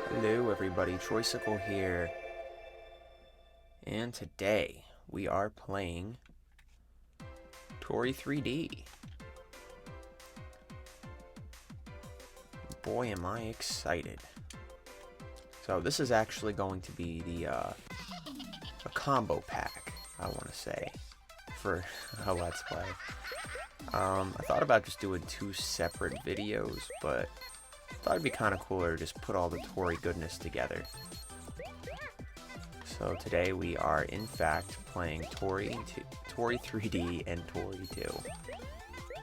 Hello everybody, Troysicle here, and today we are playing Toree 3D. Boy am I excited. So this is actually going to be a combo pack, I want to say, for a Let's Play. I thought about just doing two separate videos, but I thought it'd be kind of cooler to just put all the Toree goodness together. So today we are in fact playing Toree 3D and Toree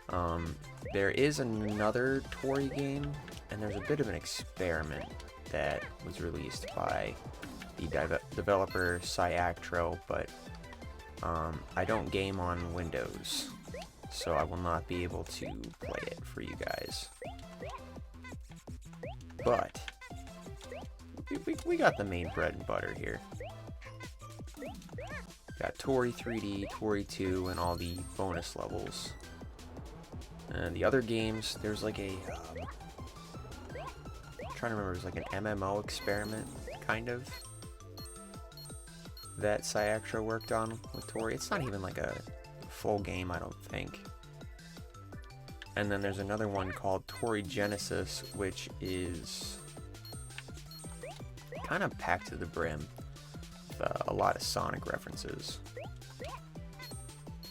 2. There is another Toree game, and there's a bit of an experiment that was released by the developer Cyactro, but I don't game on Windows, so I will not be able to play it for you guys. But we got the main bread and butter here. Got Toree 3D, Toree 2, and all the bonus levels. And the other games, there's like a... I'm trying to remember, it was like an MMO experiment, kind of, that Cyactro worked on with Toree. It's not even like a full game, I don't think. And then there's another one called Toree Genesis, which is kind of packed to the brim with a lot of Sonic references.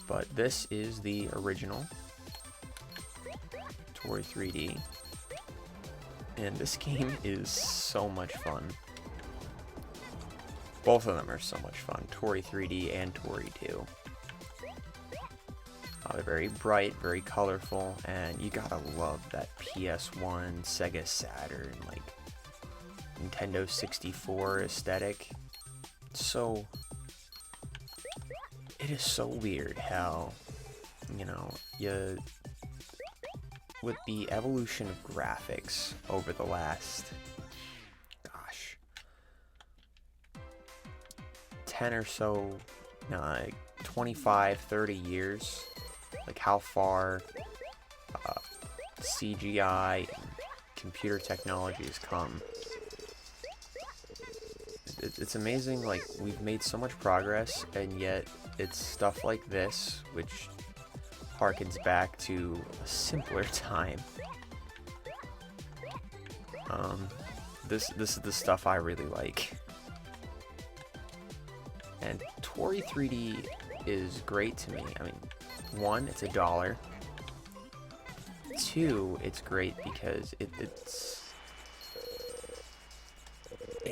But this is the original Toree 3D, and this game is so much fun. Both of them are so much fun, Toree 3D and Toree 2. They're very bright, very colorful, and you gotta love that PS1, Sega Saturn, like Nintendo 64 aesthetic. So it is so weird how, you know, with the evolution of graphics over the last, gosh, 10 or so, 25, 30 years, like how far CGI and computer technology has come. It's amazing, like, we've made so much progress, and yet it's stuff like this, which harkens back to a simpler time. This is the stuff I really like. And Toree 3D is great to me. I mean, one, it's $1. Two, it's great because it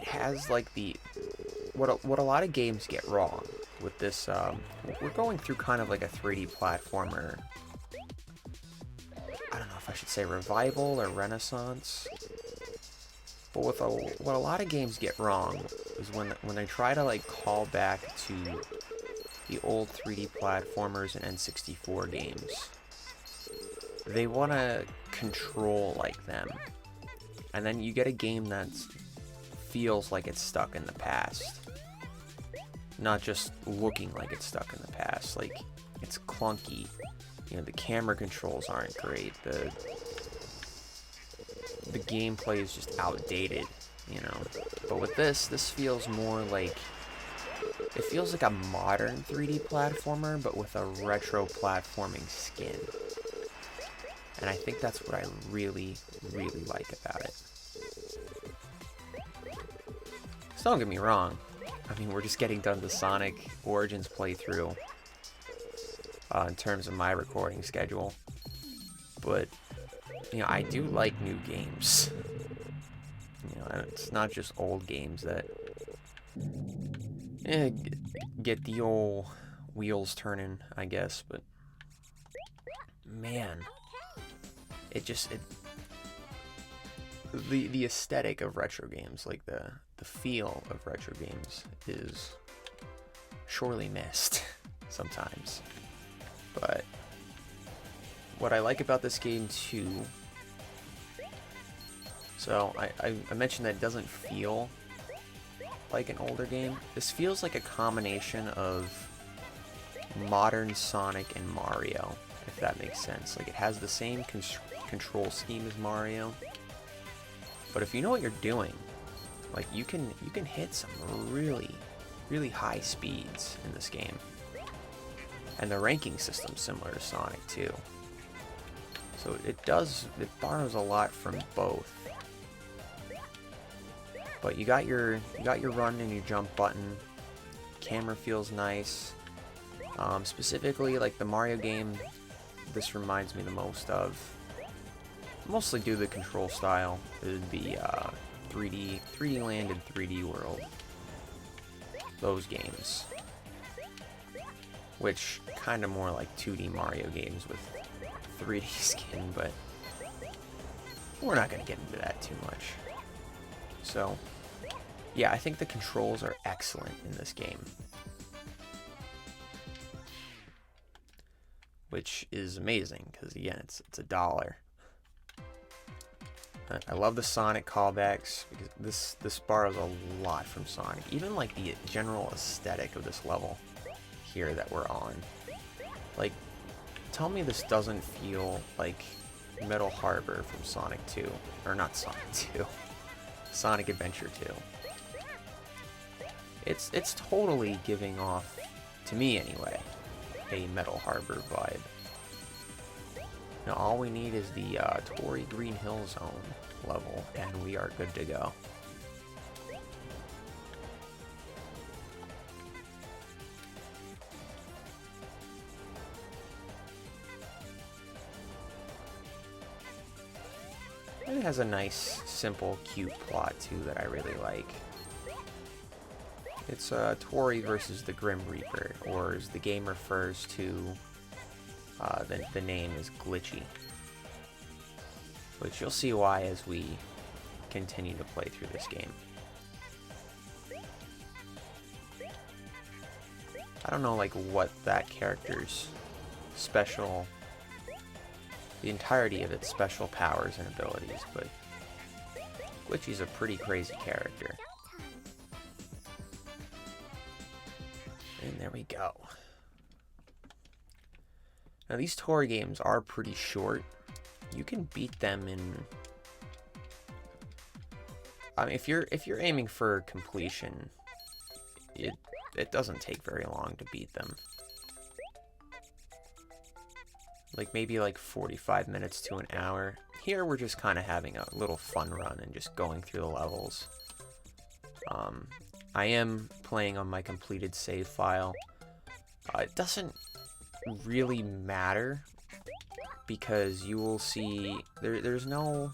has like what a lot of games get wrong with this. We're going through kind of like a 3D platformer. I don't know if I should say revival or renaissance. But with what a lot of games get wrong is when they try to like call back to the old 3D platformers and N64 games. They want to control like them, and then you get a game that feels like it's stuck in the past, not just looking like it's stuck in the past. Like, it's clunky, you know, the camera controls aren't great, the gameplay is just outdated, you know. But with this feels more like, it feels like a modern 3D platformer, but with a retro platforming skin. And I think that's what I really, really like about it. So don't get me wrong. I mean, we're just getting done the Sonic Origins playthrough in terms of my recording schedule. But, you know, I do like new games. You know, it's not just old games that get the old wheels turning, I guess. But, man, the aesthetic of retro games, like the feel of retro games, is surely missed sometimes. But what I like about this game too, so I mentioned that it doesn't feel like an older game. This feels like a combination of modern Sonic and Mario, if that makes sense. Like, it has the same control scheme as Mario, but if you know what you're doing, Like you can hit some really high speeds in this game. And the ranking system's similar to Sonic too. So it borrows a lot from both. But you got your run and your jump button. Camera feels nice. Specifically, like the Mario game, this reminds me the most of. Mostly due to the control style. It would be 3D Land and 3D World. Those games. Which kind of more like 2D Mario games with 3D skin, but we're not going to get into that too much. So, yeah, I think the controls are excellent in this game. Which is amazing, because again, it's $1. I love the Sonic callbacks, because this borrows a lot from Sonic. Even like the general aesthetic of this level here that we're on. Like, tell me this doesn't feel like Metal Harbor from Sonic 2. Or not Sonic 2. Sonic Adventure 2. It's totally giving off, to me anyway, a Metal Harbor vibe. Now all we need is the Toree Green Hill Zone level, and we are good to go. It has a nice, simple, cute plot too that I really like. It's Toree versus the Grim Reaper, or as the game refers to, the name is Glitchy. Which you'll see why as we continue to play through this game. I don't know like what that character's special, the entirety of its special powers and abilities, but Glitchy's a pretty crazy character. And there we go. Now these Toree games are pretty short. You can beat them in... I mean, if you're aiming for completion, it doesn't take very long to beat them. Like maybe like 45 minutes to an hour. Here we're just kind of having a little fun run and just going through the levels. I am playing on my completed save file. It doesn't really matter because you will see there's no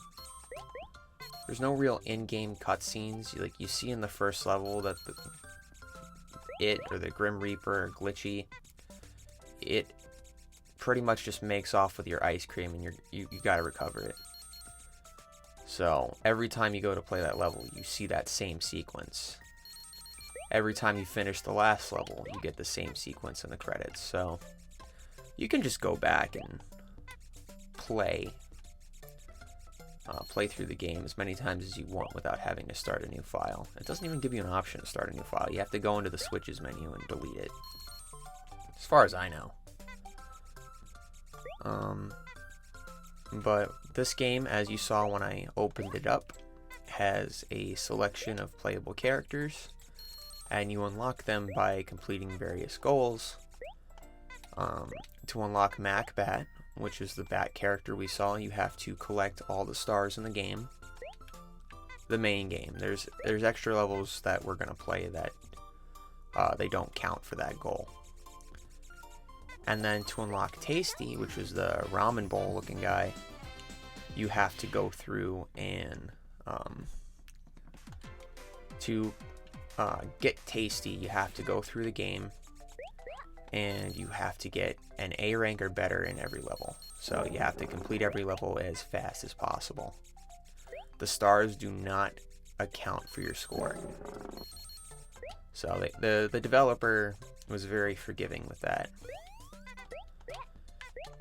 real in-game cutscenes. Like you see in the first level that the Grim Reaper or Glitchy, it pretty much just makes off with your ice cream and you gotta recover it. So every time you go to play that level, you see that same sequence. Every time you finish the last level, you get the same sequence in the credits. So you can just go back and play through the game as many times as you want without having to start a new file. It doesn't even give you an option to start a new file. You have to go into the switches menu and delete it. As far as I know. But this game, as you saw when I opened it up, has a selection of playable characters, and you unlock them by completing various goals. To unlock MacBat, which is the bat character we saw, you have to collect all the stars in the game. The main game. There's extra levels that we're going to play that they don't count for that goal. And then to unlock Tasty, which is the ramen bowl looking guy, you have to go through and get Tasty, you have to go through the game and you have to get an A rank or better in every level. So you have to complete every level as fast as possible. The stars do not account for your score. So the developer was very forgiving with that.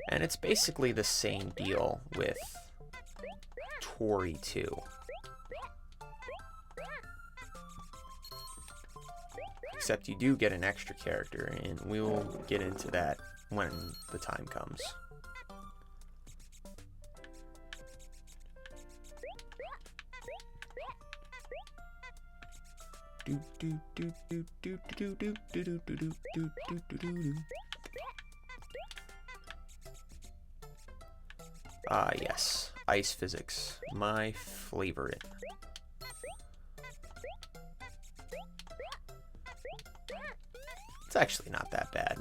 And it's basically the same deal with Toree 2. Except you do get an extra character, and we will get into that when the time comes. Ah, yes. Ice physics. My favorite. It's actually not that bad.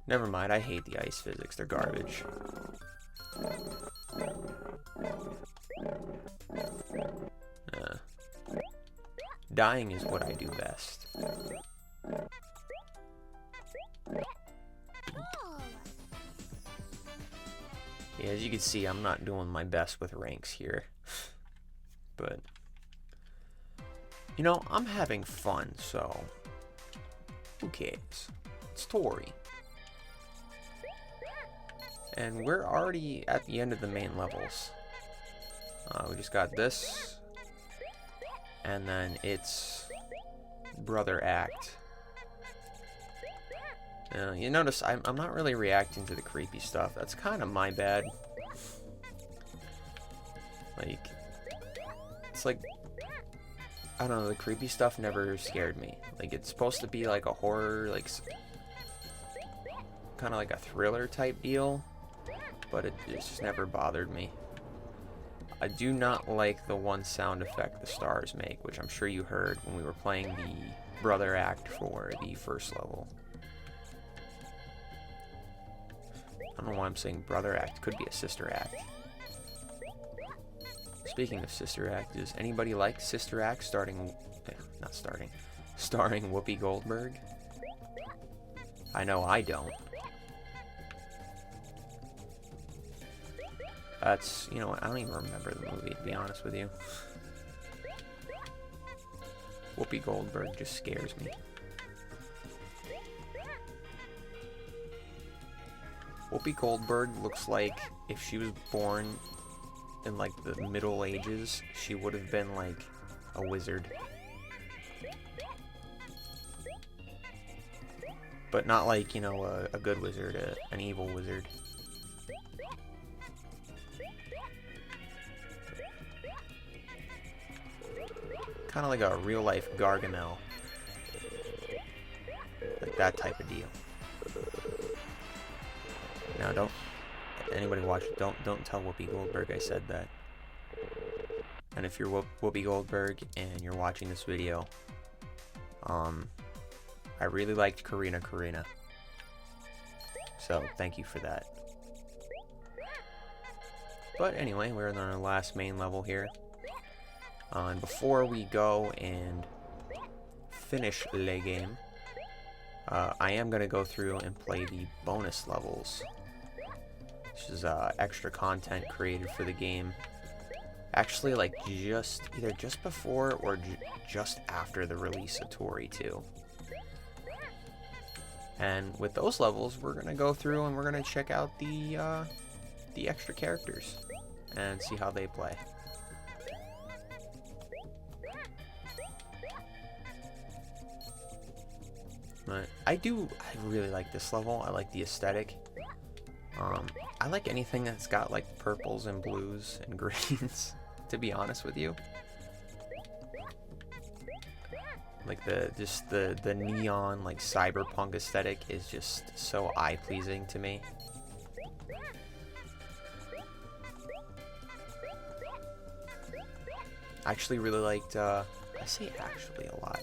Never mind, I hate the ice physics. They're garbage. Dying is what I do best. Yeah, as you can see, I'm not doing my best with ranks here. But, you know, I'm having fun, so who cares? It's Toree. And we're already at the end of the main levels. We just got this. And then it's Brother Act. You notice I'm not really reacting to the creepy stuff. That's kind of my bad. Like, it's like, I don't know, the creepy stuff never scared me. Like, it's supposed to be like a horror, like, kind of like a thriller type deal. But it just never bothered me. I do not like the one sound effect the stars make, which I'm sure you heard when we were playing the Brother Act for the first level. I don't know why I'm saying Brother Act. Could be a Sister Act. Speaking of Sister Act, does anybody like Sister Act starring Whoopi Goldberg? I know I don't. That's, you know what, I don't even remember the movie, to be honest with you. Whoopi Goldberg just scares me. Whoopi Goldberg looks like if she was born in like the Middle Ages, she would have been like a wizard. But not like, you know, a good wizard, an evil wizard. Kind of like a real-life Gargamel. Like that type of deal. Now, don't anybody watch it. Don't tell Whoopi Goldberg I said that. And if you're Whoopi Goldberg and you're watching this video, I really liked Karina. So thank you for that. But anyway, we're on our last main level here. And before we go and finish the game, I am going to go through and play the bonus levels. This is extra content created for the game. Actually, like either just before or just after the release of Toree 2. And with those levels, we're going to go through and we're going to check out the extra characters and see how they play. But I really like this level. I like the aesthetic. I like anything that's got like purples and blues and greens, to be honest with you. Like the neon, like cyberpunk aesthetic is just so eye-pleasing to me. I actually really liked, I say actually a lot.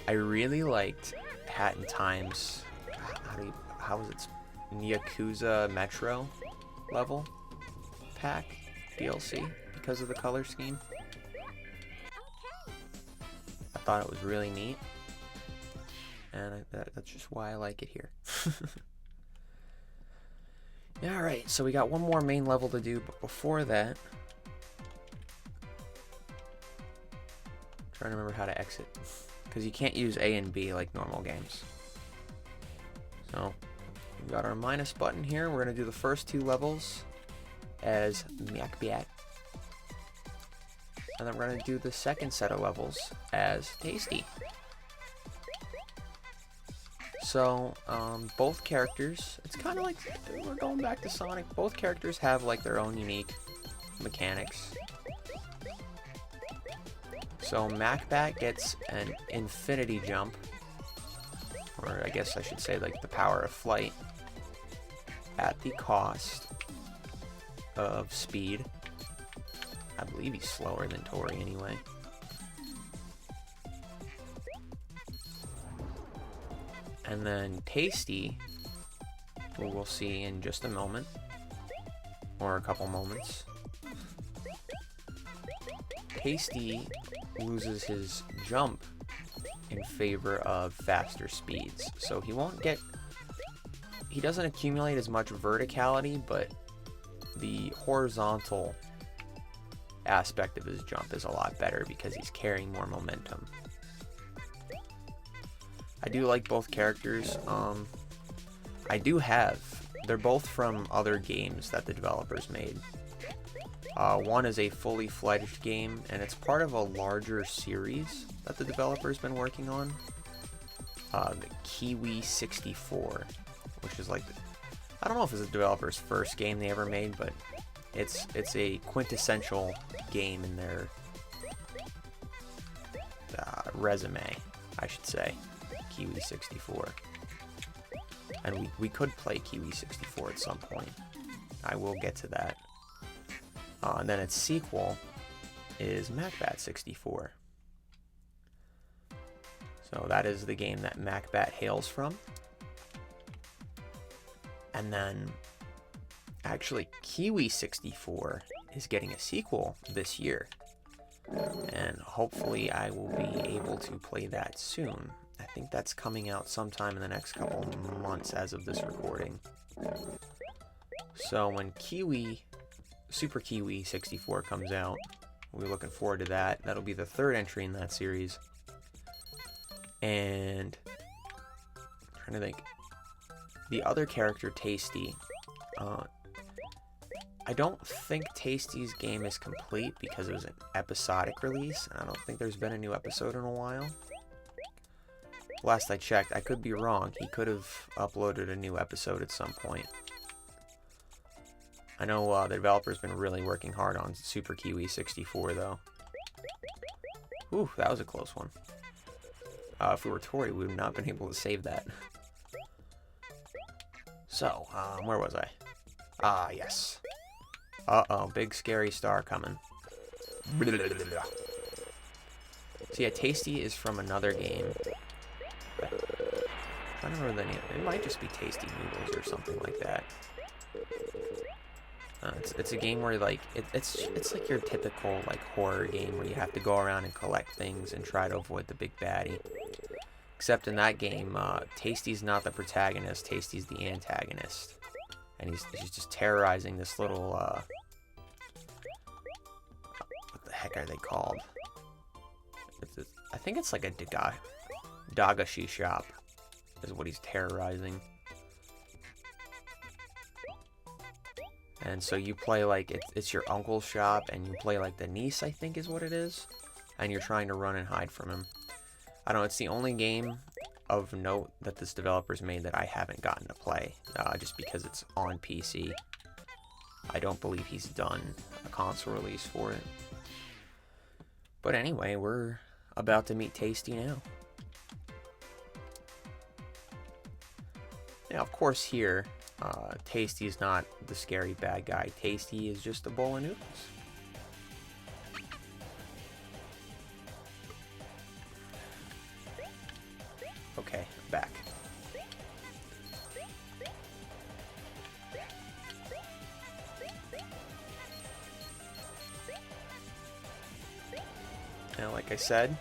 I really liked Hat in Time's, how is it, Yakuza Metro level pack DLC because of the color scheme. I thought it was really neat, and that's just why I like it here. Yeah, alright, so we got one more main level to do, but before that, I'm trying to remember how to exit. Because you can't use A and B like normal games. So, we've got our minus button here. We're going to do the first two levels as Miakbiat. And then we're going to do the second set of levels as Tasty. So, both characters, it's kind of like, we're going back to Sonic. Both characters have like their own unique mechanics. So Macbat gets an infinity jump, or I guess I should say like the power of flight, at the cost of speed. I believe he's slower than Toree anyway. And then Tasty, who we'll see in just a moment, or a couple moments. Tasty loses his jump in favor of faster speeds. So he won't get... He doesn't accumulate as much verticality, but the horizontal aspect of his jump is a lot better because he's carrying more momentum. I do like both characters. They're both from other games that the developers made. One is a fully fledged game, and it's part of a larger series that the developer's been working on. The Kiwi 64, which is like, I don't know if it's the developer's first game they ever made, but it's a quintessential game in their resume, I should say. Kiwi 64. And we could play Kiwi 64 at some point. I will get to that. And then its sequel is Macbat 64. So that is the game that Macbat hails from. And then, actually, Kiwi 64 is getting a sequel this year. And hopefully I will be able to play that soon. I think that's coming out sometime in the next couple months as of this recording. So when Super Kiwi 64 comes out, we're looking forward to that. That'll be the third entry in that series. And I'm trying to think. The other character, Tasty. I don't think Tasty's game is complete because it was an episodic release. And I don't think there's been a new episode in a while. Last I checked, I could be wrong. He could have uploaded a new episode at some point. I know the developer's been really working hard on Super Kiwi 64, though. Ooh, that was a close one. If we were Toree, we would not have been able to save that. So, where was I? Ah, yes. Uh-oh, big scary star coming. So yeah, Tasty is from another game. I don't remember the name. It might just be Tasty Noodles or something like that. It's a game where like it's like your typical like horror game where you have to go around and collect things and try to avoid the big baddie. Except in that game, Tasty's not the protagonist. Tasty's the antagonist, and he's just terrorizing this little what the heck are they called? I think it's like a dagashi shop is what he's terrorizing. And so you play like it's your uncle's shop, and you play like the niece, I think is what it is, and you're trying to run and hide from him. I don't know, it's the only game of note that this developer's made that I haven't gotten to play, just because it's on PC. I don't believe he's done a console release for it. But anyway, we're about to meet Tasty now. Now, of course, here, Tasty is not the scary bad guy. Tasty is just a bowl of noodles. Okay, back. Now, like I said,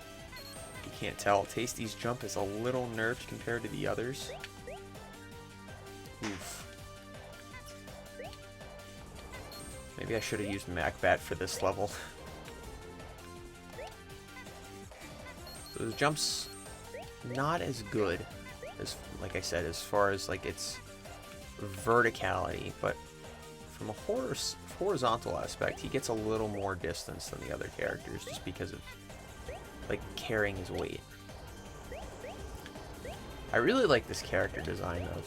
you can't tell, Tasty's jump is a little nerfed compared to the others. Oof. Maybe I should have used Macbat for this level. So the jump's not as good as, like I said, as far as like its verticality, but from a horizontal aspect, he gets a little more distance than the other characters just because of like carrying his weight. I really like this character design though,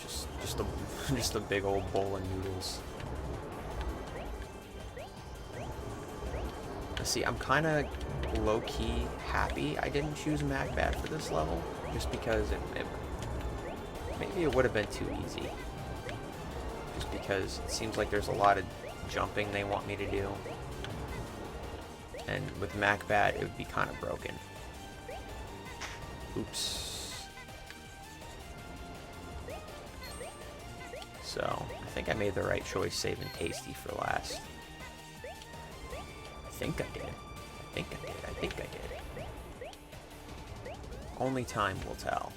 just a big old bowl of noodles. See, I'm kind of low-key happy I didn't choose Macbeth for this level, just because maybe it would have been too easy. Just because it seems like there's a lot of jumping they want me to do. And with Macbeth, it would be kind of broken. Oops. So, I think I made the right choice saving Tasty for last. I think I did. I think I did. Only time will tell.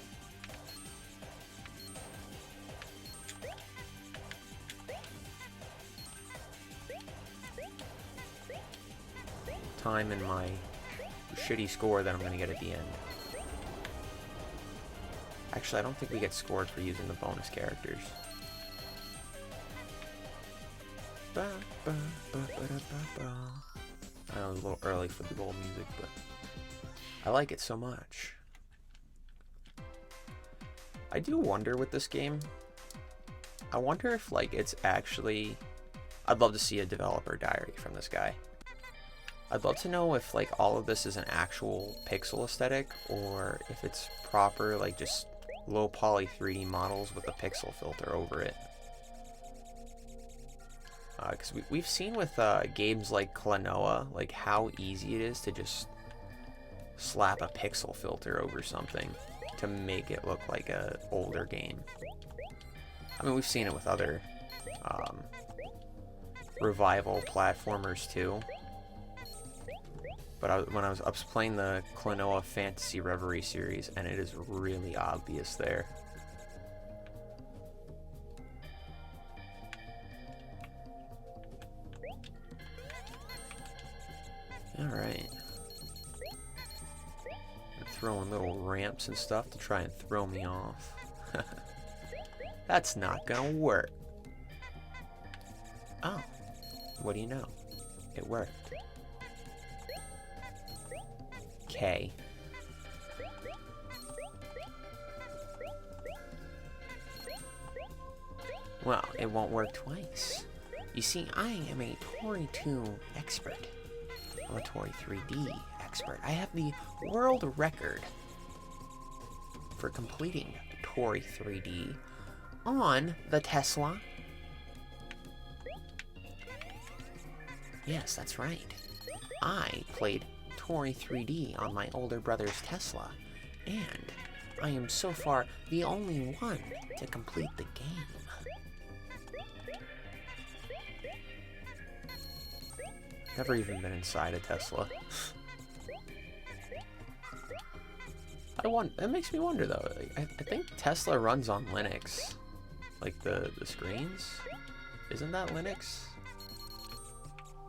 Time and my shitty score that I'm going to get at the end. Actually, I don't think we get scored for using the bonus characters. I know it was a little early for the gold music, but I like it so much. I do wonder with this game, I wonder if like it's actually, I'd love to see a developer diary from this guy. I'd love to know if like all of this is an actual pixel aesthetic or if it's proper like just low poly 3D models with a pixel filter over it. Because we've seen with games like Klonoa, like how easy it is to just slap a pixel filter over something to make it look like a older game. I mean, we've seen it with other revival platformers too. But when I was playing the Klonoa Fantasy Reverie series, and it is really obvious there. Alright. Throwing little ramps and stuff to try and throw me off. That's not gonna work. Oh. What do you know? It worked. Okay. Well, it won't work twice. You see, I am a Toree 2 expert. I'm a Toree 3D expert. I have the world record for completing Toree 3D on the Tesla. Yes, that's right. I played Toree 3D on my older brother's Tesla, and I am so far the only one to complete the game. Never even been inside a Tesla. It makes me wonder though. I think Tesla runs on Linux, like the screens. Isn't that Linux?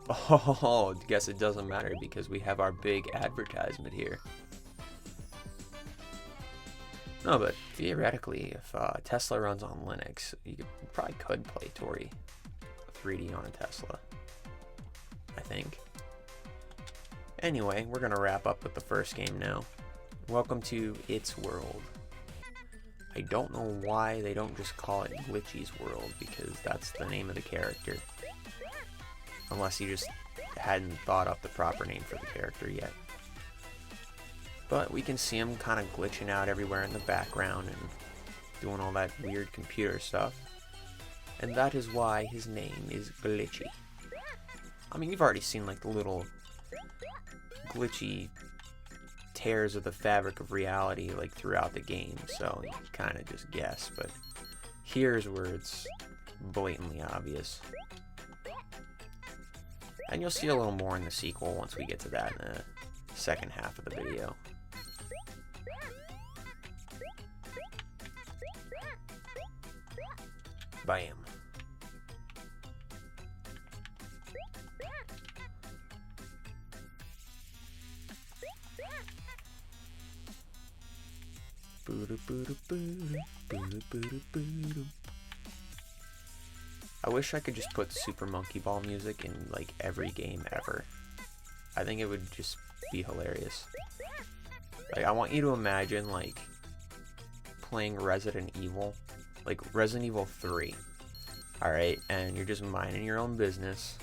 Oh, guess it doesn't matter because we have our big advertisement here. No, but theoretically, if Tesla runs on Linux, you probably could play Toree 3D on a Tesla. I think. Anyway, we're gonna wrap up with the first game now. Welcome to Its World. I don't know why they don't just call it Glitchy's World, because that's the name of the character. Unless you just hadn't thought up the proper name for the character yet. But we can see him kind of glitching out everywhere in the background and doing all that weird computer stuff. And that is why his name is Glitchy. I mean, you've already seen like the little glitchy tears of the fabric of reality like throughout the game, so you can kind of just guess, but here's where it's blatantly obvious. And you'll see a little more in the sequel once we get to that in the second half of the video. Bam. I wish I could just put Super Monkey Ball music in like every game ever. I think it would just be hilarious. Like, I want you to imagine like playing Resident Evil, like Resident Evil 3. Alright, and you're just minding your own business.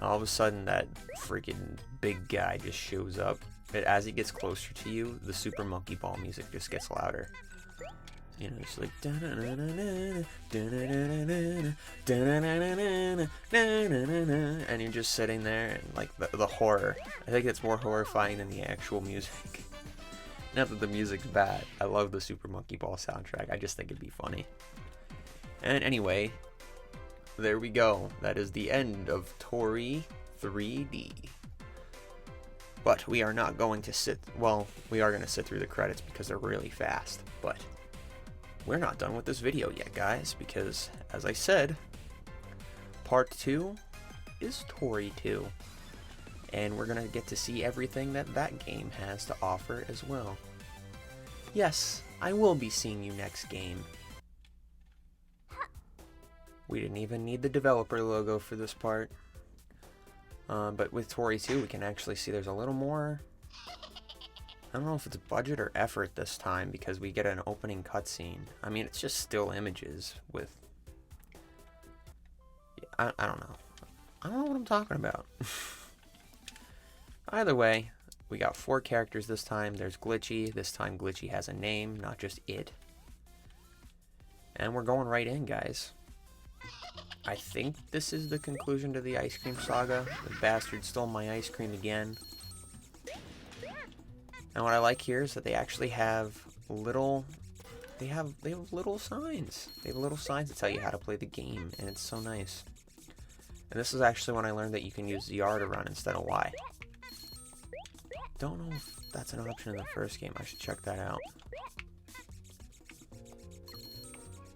all of a sudden that freaking big guy just shows up. But as he gets closer to you, the Super Monkey Ball music just gets louder. You know, it's like and you're just sitting there and like the horror. I think it's more horrifying than the actual music. Not that the music's bad. I love the Super Monkey Ball soundtrack. I just think it'd be funny. And anyway, there we go. That is the end of Toree 3D. But we are not going to sit... Well, we are going to sit through the credits because they're really fast. But we're not done with this video yet, guys. Because, as I said, Part 2 is Toree 2. And we're going to get to see everything that game has to offer as well. Yes, I will be seeing you next game. We didn't even need the developer logo for this part. But with Toree 2, we can actually see there's a little more... I don't know if it's budget or effort this time, because we get an opening cutscene. I mean, it's just still images with... I don't know. I don't know what I'm talking about. Either way, we got 4 characters this time. There's Glitchy. This time Glitchy has a name, not just it. And we're going right in, guys. I think this is the conclusion to the ice cream saga. The bastard stole my ice cream again. And what I like here is that they actually have little... They have little signs. They have little signs that tell you how to play the game, and it's so nice. And this is actually when I learned that you can use ZR to run instead of Y. Don't know if that's an option in the first game. I should check that out.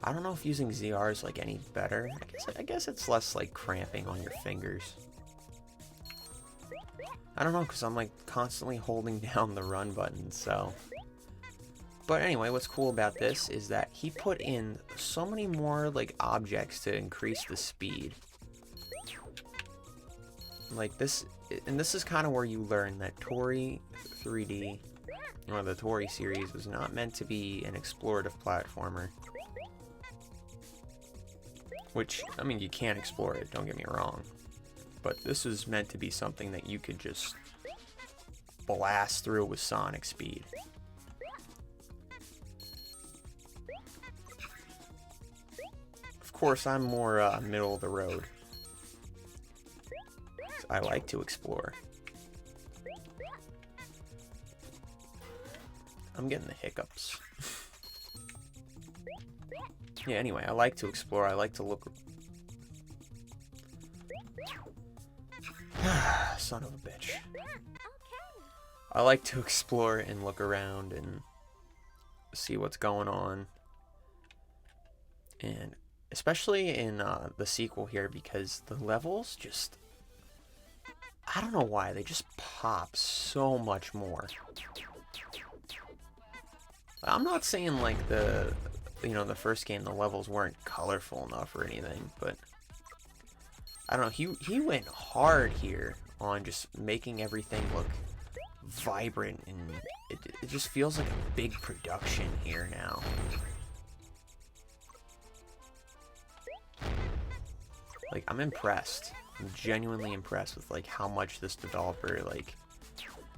I don't know if using ZR is like any better. I guess it's less like cramping on your fingers. I don't know, because I'm like constantly holding down the run button, so. But anyway, what's cool about this is that he put in so many more like objects to increase the speed. Like this, and this is kind of where you learn that Toree 3D, or the Toree series, was not meant to be an explorative platformer. Which, I mean, you can explore it, don't get me wrong. But this is meant to be something that you could just blast through with Sonic speed. Of course, I'm more middle of the road. I like to explore. I'm getting the hiccups. Yeah, anyway, I like to explore. I like to look... Son of a bitch. I like to explore and look around and see what's going on. And especially in the sequel here, because the levels just... I don't know why, they just pop so much more. I'm not saying like the first game, the levels weren't colorful enough or anything, but I don't know, he went hard here on just making everything look vibrant, and it just feels like a big production here now. Like, I'm impressed. I'm genuinely impressed with like how much this developer like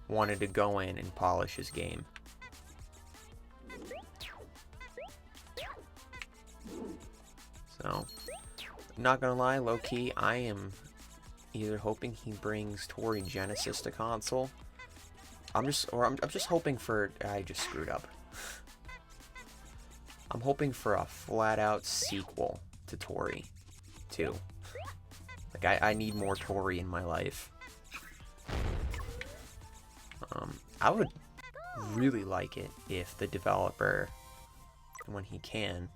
wanted to go in and polish his game. So, not gonna lie, low-key, I am either hoping he brings Toree Genesis to console. I'm just hoping for... I just screwed up. I'm hoping for a flat-out sequel to Toree 2. Like, I need more Toree in my life. I would really like it if the developer, when he can,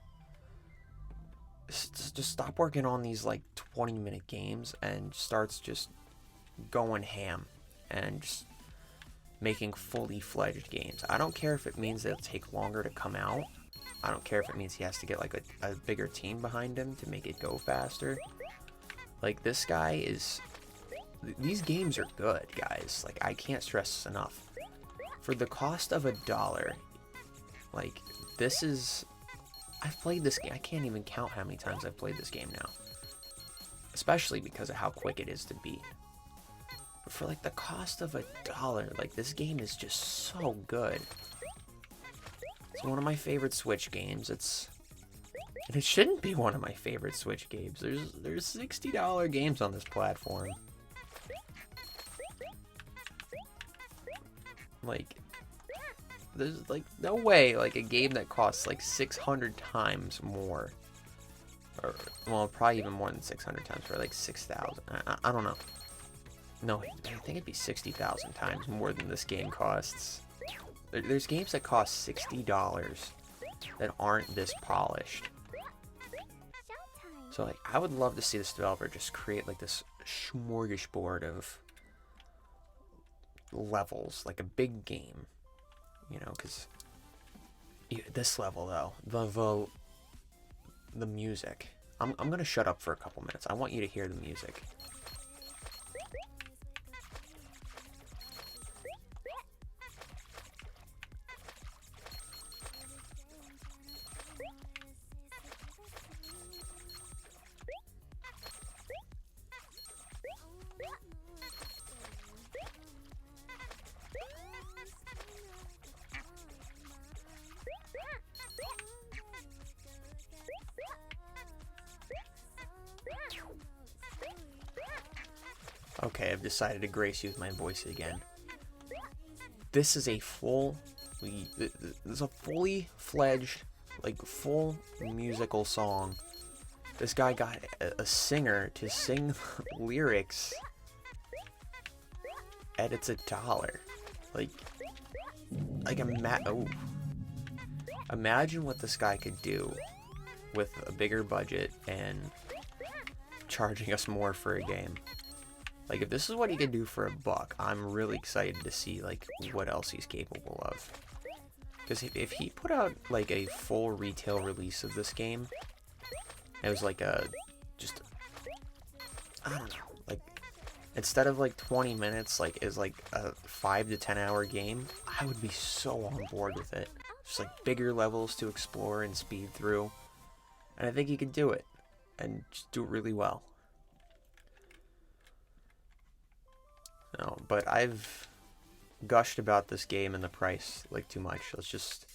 just stop working on these like 20-minute games and starts just going ham and just making fully fledged games. I don't care if it means they'll take longer to come out. I don't care if it means he has to get like a bigger team behind him to make it go faster. Like, this guy is... These games are good, guys. Like, I can't stress this enough. For the cost of $1, like, this is... I've played this game. I can't even count how many times I've played this game now. Especially because of how quick it is to beat. But for like the cost of $1, like this game is just so good. It's one of my favorite Switch games. And it shouldn't be one of my favorite Switch games. There's $60 games on this platform. Like, there's like no way like a game that costs like 600 times more, or well, probably even more than 600 times, for like 6,000. I don't know. No, I think it'd be 60,000 times more than this game costs. There's games that cost $60 that aren't this polished. So like, I would love to see this developer just create like this smorgasbord of levels, like a big game, you know, because this level though, the music. I'm gonna shut up for a couple minutes. I want you to hear the music. Okay, I've decided to grace you with my voice again. This is a fully fledged, like full musical song. This guy got a singer to sing lyrics, and it's $1. Imagine what this guy could do with a bigger budget and charging us more for a game. Like, if this is what he could do for $1, I'm really excited to see, like, what else he's capable of. Because if he put out, like, a full retail release of this game, it was like I don't know, like, instead of, like, 20 minutes, like, is like a 5 to 10 hour game, I would be so on board with it. Just, like, bigger levels to explore and speed through. And I think he could do it. And just do it really well. No, but I've gushed about this game and the price like too much. Let's just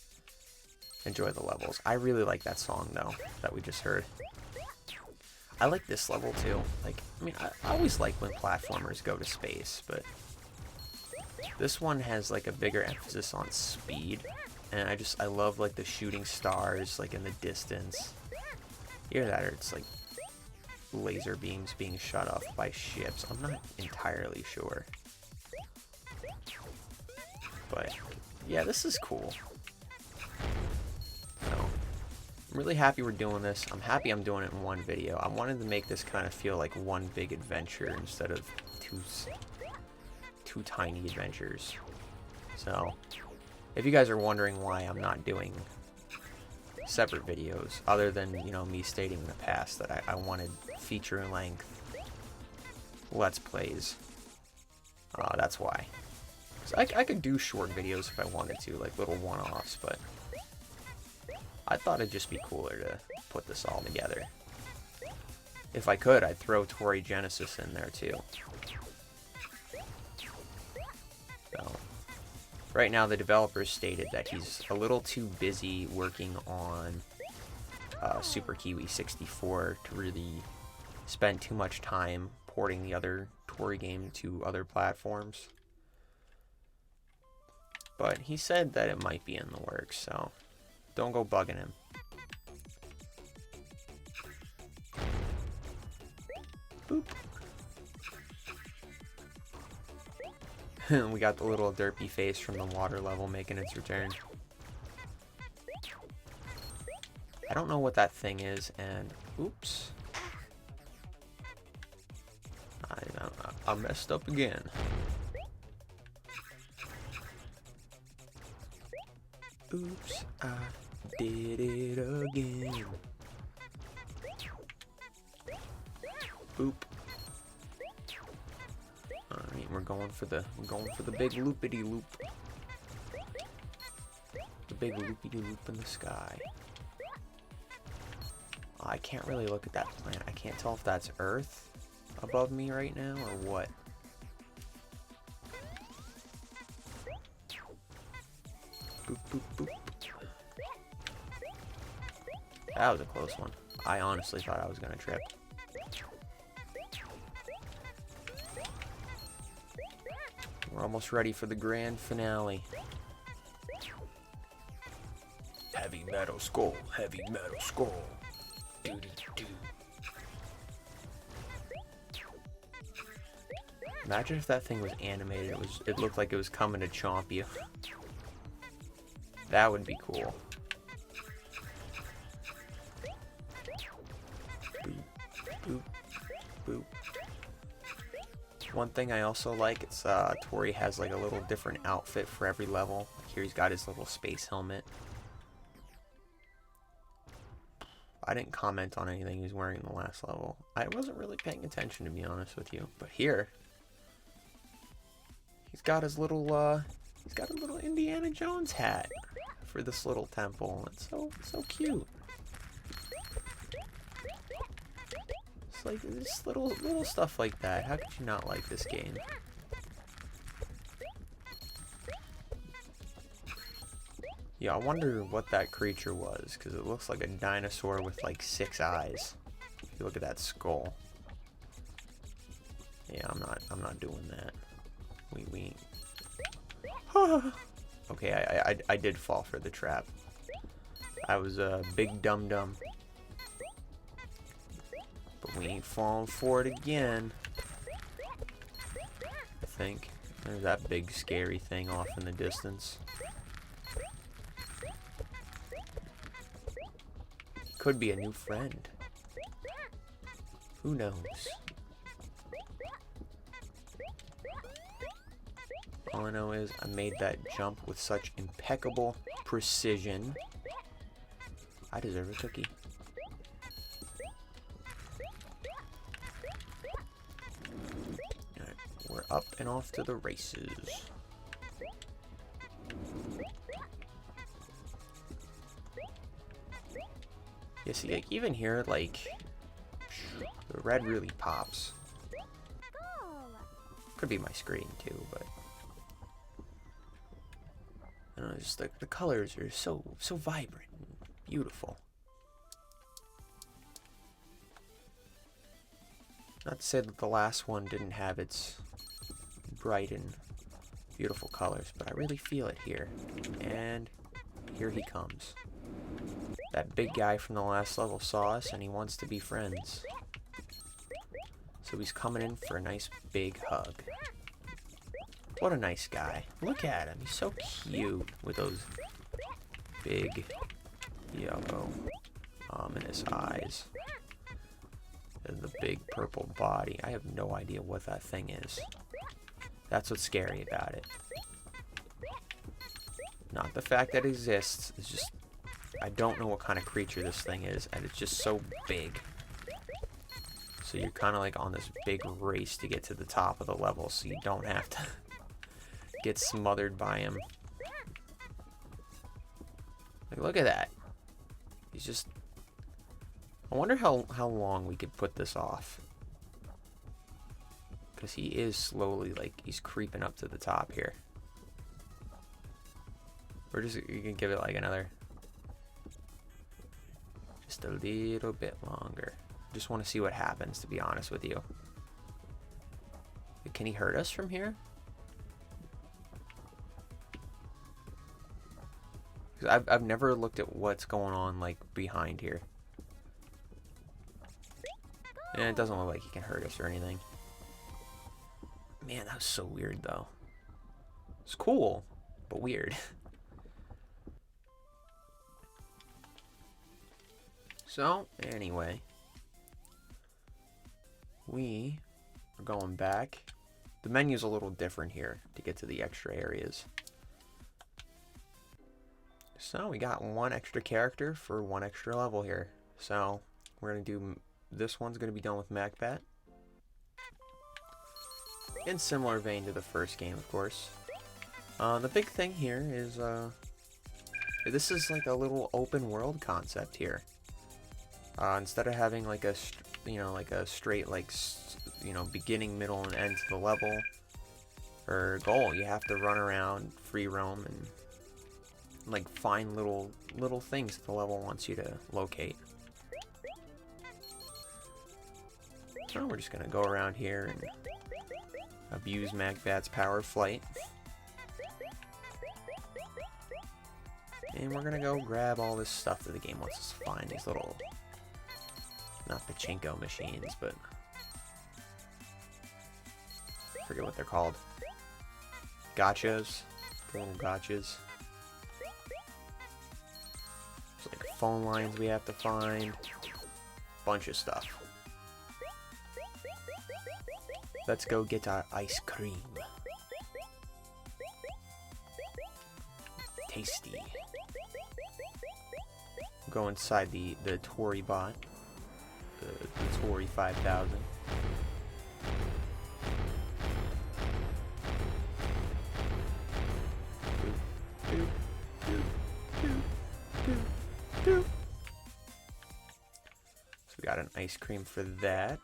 enjoy the levels. I really like that song though that we just heard. I like this level too. Like, I mean, I always like when platformers go to space, but this one has like a bigger emphasis on speed, and I love like the shooting stars like in the distance. Either that or it's like laser beams being shot off by ships. I'm not entirely sure. But yeah, this is cool. So, I'm really happy we're doing this. I'm happy I'm doing it in one video. I wanted to make this kind of feel like one big adventure instead of two tiny adventures. So, if you guys are wondering why I'm not doing separate videos, other than, you know, me stating in the past that I wanted feature-length Let's Plays. That's why. So I could do short videos if I wanted to, like little one-offs, but I thought it'd just be cooler to put this all together. If I could, I'd throw Toree Genesis in there too. So, right now the developer stated that he's a little too busy working on Super Kiwi 64 to really spend too much time porting the other Toree game to other platforms. But he said that it might be in the works, so don't go bugging him. Boop. We got the little derpy face from the water level making its return. I don't know what that thing is, and oops. I messed up again. Oops, I did it again. Boop. Alright, we're going for the big loopity loop. The big loopity loop in the sky. I can't really look at that planet. I can't tell if that's Earth above me right now or what. boop, boop. That was a close one. I honestly thought I was gonna trip. We're almost ready for the grand finale. Heavy metal skull, heavy metal skull. Doo-doo-doo. Imagine if that thing was animated. It looked like it was coming to chomp you. That would be cool. Boop, boop, boop. One thing I also like, it's Toree has like a little different outfit for every level. Like here he's got his little space helmet. I didn't comment on anything he was wearing in the last level. I wasn't really paying attention, to be honest with you. But here, he's got his little, he's got a little Indiana Jones hat for this little temple. It's so cute. It's like this little stuff like that. How could you not like this game? Yeah, I wonder what that creature was, because it looks like a dinosaur with like 6 eyes. If you look at that skull. Yeah, I'm not doing that. We. Okay, I did fall for the trap. I was a big dum-dum. But we ain't falling for it again. I think. There's that big scary thing off in the distance. Could be a new friend. Who knows? All I know is I made that jump with such impeccable precision. I deserve a cookie. Alright, we're up and off to the races. You see, like, even here, like, the red really pops. Could be my screen, too, but... I don't know, just the colors are so vibrant and beautiful. Not to say that the last one didn't have its bright and beautiful colors, but I really feel it here. And here he comes. That big guy from the last level saw us, and he wants to be friends. So he's coming in for a nice big hug. What a nice guy. Look at him. He's so cute with those big yellow ominous eyes. And the big purple body. I have no idea what that thing is. That's what's scary about it. Not the fact that it exists. It's just... I don't know what kind of creature this thing is, and it's just so big. So you're kind of like on this big race to get to the top of the level, so you don't have to get smothered by him. Like, look at that. He's just... I wonder how long we could put this off. Because he is slowly, like, he's creeping up to the top here. We're just, you can give it like another... just a little bit longer. Just want to see what happens, to be honest with you. Can he hurt us from here? Because I've never looked at what's going on, like, behind here. And it doesn't look like he can hurt us or anything. Man, that was so weird, though. It's cool, but weird. So, anyway. We are going back. The menu's a little different here to get to the extra areas. So, we got one extra character for one extra level here. So, we're going to do... This one's going to be done with MacBat. In similar vein to the first game, of course. The big thing here is... this is like a little open world concept here. Instead of having like a, like a straight, like, beginning, middle, and end to the level or goal, you have to run around, free roam, and like find little things that the level wants you to locate. So we're just gonna go around here and abuse Macbat's power of flight. And we're gonna go grab all this stuff that the game wants us to find. These little, not pachinko machines, but I forget what they're called. Gotchas. The little gotchas. There's like phone lines we have to find. Bunch of stuff. Let's go get our ice cream. Tasty. Go inside the Toree bot. The Toree 5000. So we got an ice cream for that.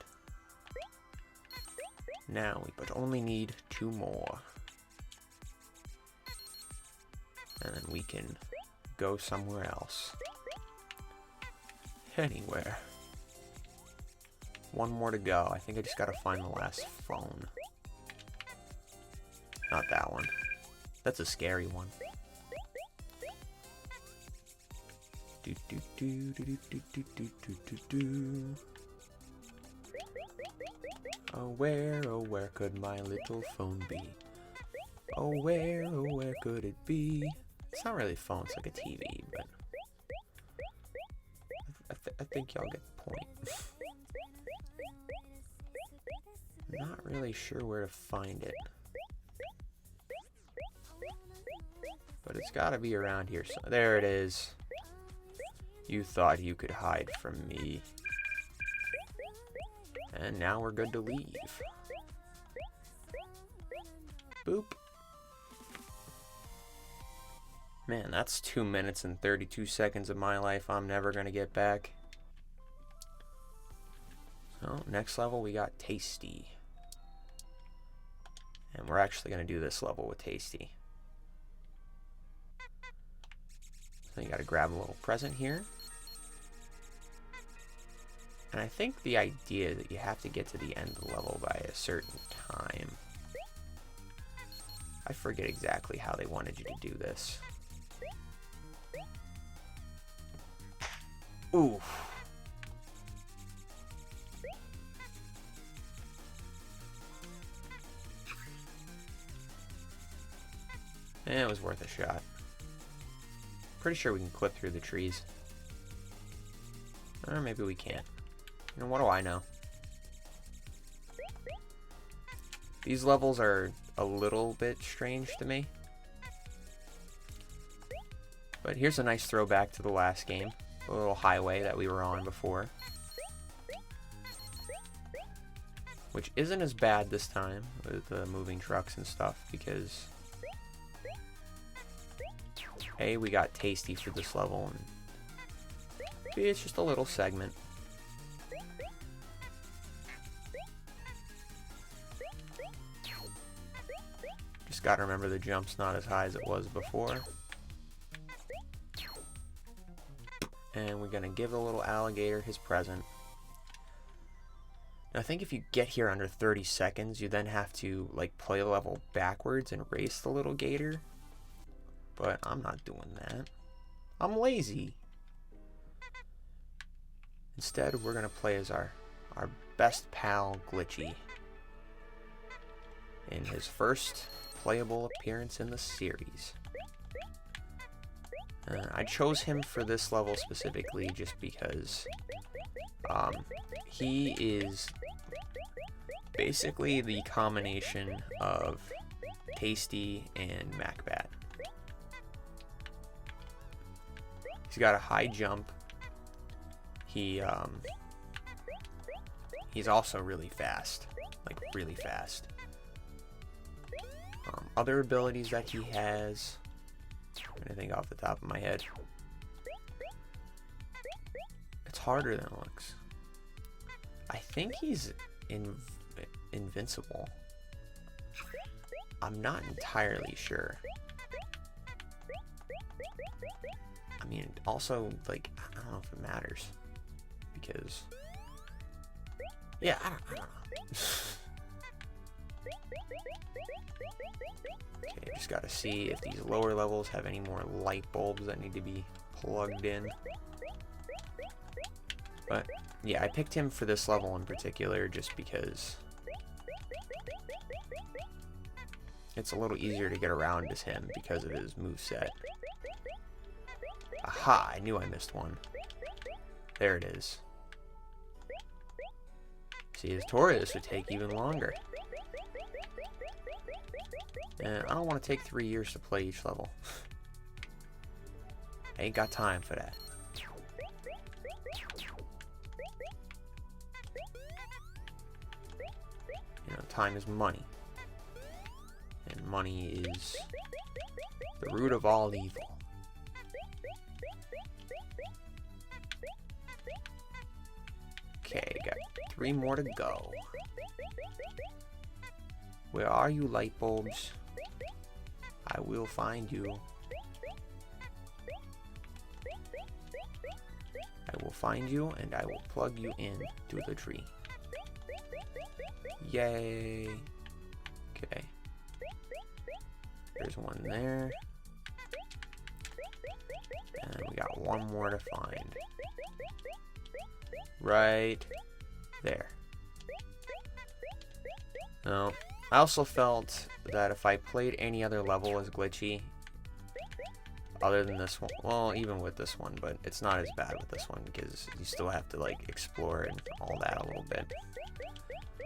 Now we but only need 2 more. And then we can go somewhere else. Anywhere. 1 more to go. I think I just gotta find the last phone. Not that one. That's a scary one. Do do do do do do do do do. Oh where could my little phone be? Oh where could it be? It's not really a phone, it's like a TV, but I think y'all get the point. Not really sure where to find it. But it's gotta be around here. So there it is. You thought you could hide from me. And now we're good to leave. Boop. Man, that's 2 minutes and 32 seconds of my life I'm never gonna get back. So, next level we got Tasty. And we're actually gonna do this level with Tasty. So you gotta grab a little present here. And I think the idea is that you have to get to the end of the level by a certain time. I forget exactly how they wanted you to do this. Ooh. It was worth a shot. Pretty sure we can clip through the trees. Or maybe we can't. You know, what do I know? These levels are a little bit strange to me. But here's a nice throwback to the last game. The little highway that we were on before. Which isn't as bad this time with the moving trucks and stuff because A, we got Tasty for this level, and B, it's just a little segment. Just gotta remember the jump's not as high as it was before. And we're gonna give the little alligator his present. Now, I think if you get here under 30 seconds, you then have to like play the level backwards and race the little gator. But I'm not doing that. I'm lazy. Instead, we're gonna play as our best pal, Glitchy, in his first playable appearance in the series. I chose him for this level specifically just because he is basically the combination of Tasty and Macbat. He's got a high jump. He's also really fast, like really fast. Other abilities that he has, I'm trying to think off the top of my head. It's harder than it looks. I think he's invincible. I'm not entirely sure. I mean, also, like, I don't know if it matters. Because... yeah, I don't know. Okay, just gotta see if these lower levels have any more light bulbs that need to be plugged in. But, yeah, I picked him for this level in particular just because it's a little easier to get around as him because of his moveset. Aha, I knew I missed one. There it is. See, his Toree would take even longer. And I don't want to take 3 years to play each level. I ain't got time for that. You know, time is money. And money is the root of all evil. Okay, got 3 more to go. Where are you, light bulbs? I will find you. I will find you and I will plug you in to the tree. Yay! Okay. There's one there. And we got one more to find. Right there. Now, I also felt that if I played any other level as glitchy, other than this one, well, even with this one, but it's not as bad with this one because you still have to, like, explore and all that a little bit.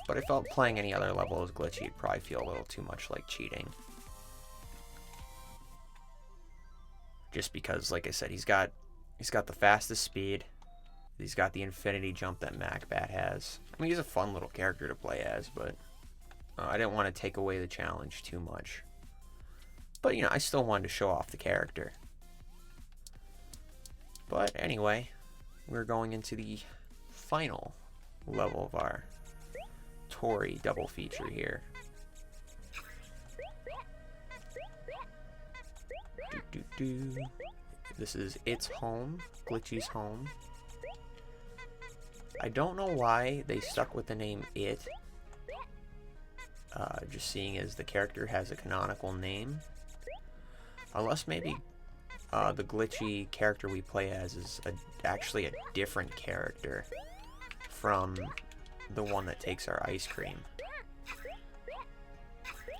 But I felt playing any other level as glitchy would probably feel a little too much like cheating. Just because, like I said, he's got the fastest speed. He's got the infinity jump that Macbat has. I mean, he's a fun little character to play as, but I didn't want to take away the challenge too much. But, you know, I still wanted to show off the character. But anyway, we're going into the final level of our Toree double feature here. This is It's Home, Glitchy's home. I don't know why they stuck with the name It. Just seeing as the character has a canonical name. Unless maybe the glitchy character we play as is actually a different character from the one that takes our ice cream.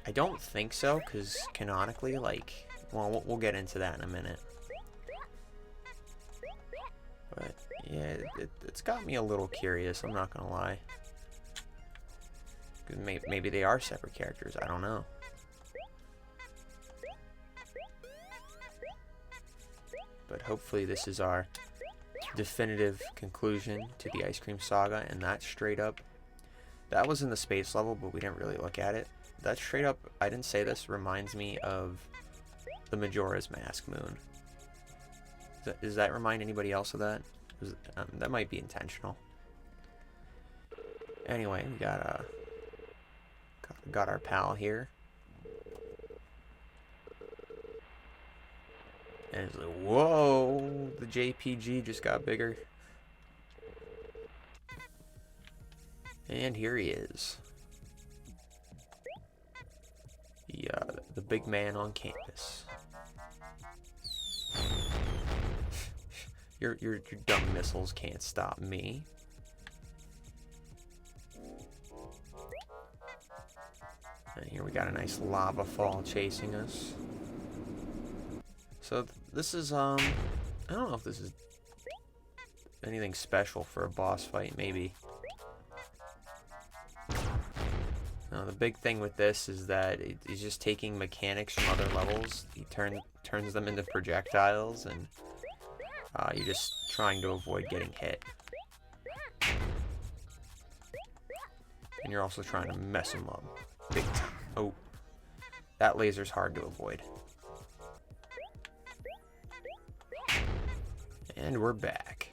I don't think so, because canonically, like, well, we'll get into that in a minute. But, yeah, it's got me a little curious, I'm not gonna lie. Maybe they are separate characters, I don't know. But hopefully this is our definitive conclusion to the Ice Cream Saga, and that straight up, that was in the space level, but we didn't really look at it. That straight up, I didn't say this, reminds me of the Majora's Mask moon. Does that remind anybody else of that? That might be intentional. Anyway, we got our pal here. And it's like, whoa, the JPG just got bigger. And here he is. The big man on campus. Your dumb missiles can't stop me. And here we got a nice lava fall chasing us. So this is, I don't know if this is anything special for a boss fight, maybe. Now, the big thing with this is that he's just taking mechanics from other levels. He turns them into projectiles, and you're just trying to avoid getting hit. And you're also trying to mess him up. Big time. Oh, that laser's hard to avoid. And we're back.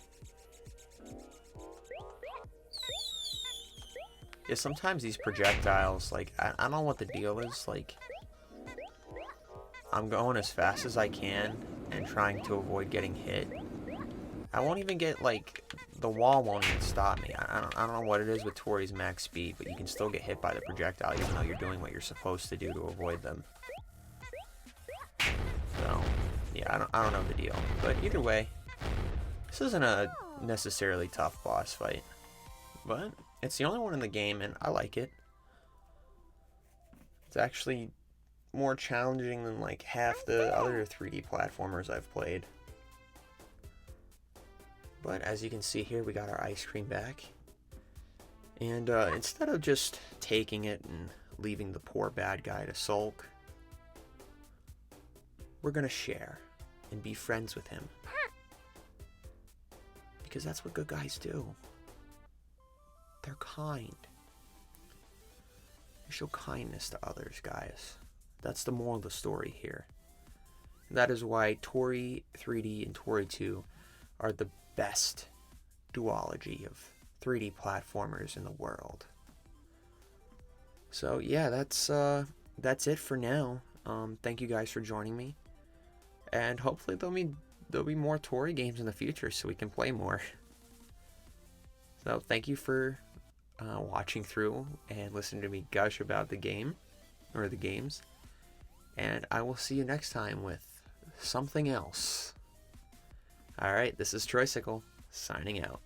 Yeah, sometimes these projectiles, like, I don't know what the deal is, like, I'm going as fast as I can, and trying to avoid getting hit. I won't even get, like, the wall won't even stop me. I don't know what it is with Toree's max speed, but you can still get hit by the projectile even though you're doing what you're supposed to do to avoid them. So, yeah, I don't know the deal. But either way, this isn't a necessarily tough boss fight. But it's the only one in the game, and I like it. It's actually more challenging than, like, half the other 3D platformers I've played. But as you can see here, we got our ice cream back. And instead of just taking it and leaving the poor bad guy to sulk, we're gonna share and be friends with him. Because that's what good guys do. They're kind. They show kindness to others, guys. That's the moral of the story here. That is why Toree 3D and Toree 2 are the best duology of 3D platformers in the world. So yeah, that's it for now. Thank you guys for joining me, and hopefully there'll be more Toree games in the future so we can play more. So thank you for watching through and listening to me gush about the game or the games, and I will see you next time with something else. Alright, this is Troysicle, signing out.